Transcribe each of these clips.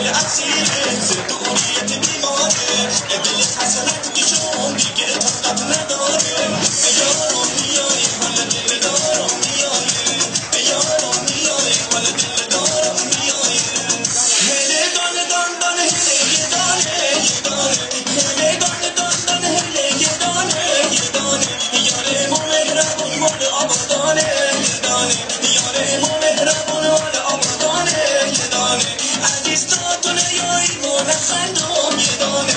دل اسیره زندانیت بیماره دل حسنت کشم دیگه طاقت نداره یارم میای حال دل دارم میای یارم میای حال دل دارم میای هله دانه دان دانه هله یه دانه یه دانه هله دانه دان دانه هله یه دانه یه دانه یاره مو مهربون مال آبادانه یه دانه یاره مو مهربون مال آبادانه یه دانه عزیز تا تو نیایی مو نخندم یه دانه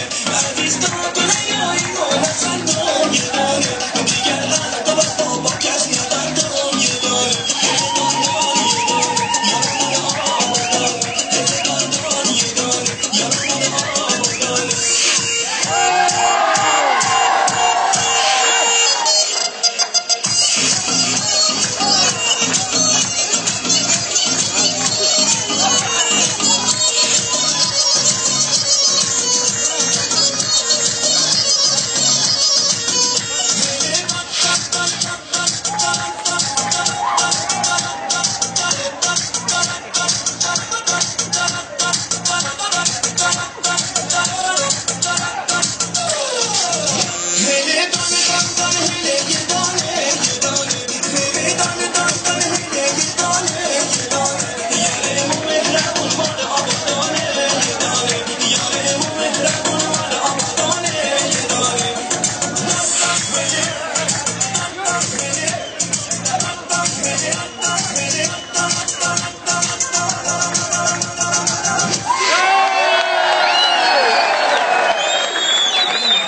عزیز تا تو نیایی مو نخندم یه دانه دیگر حتی وقتا با کس نبردم یه دانه هله دانه دان دانه هله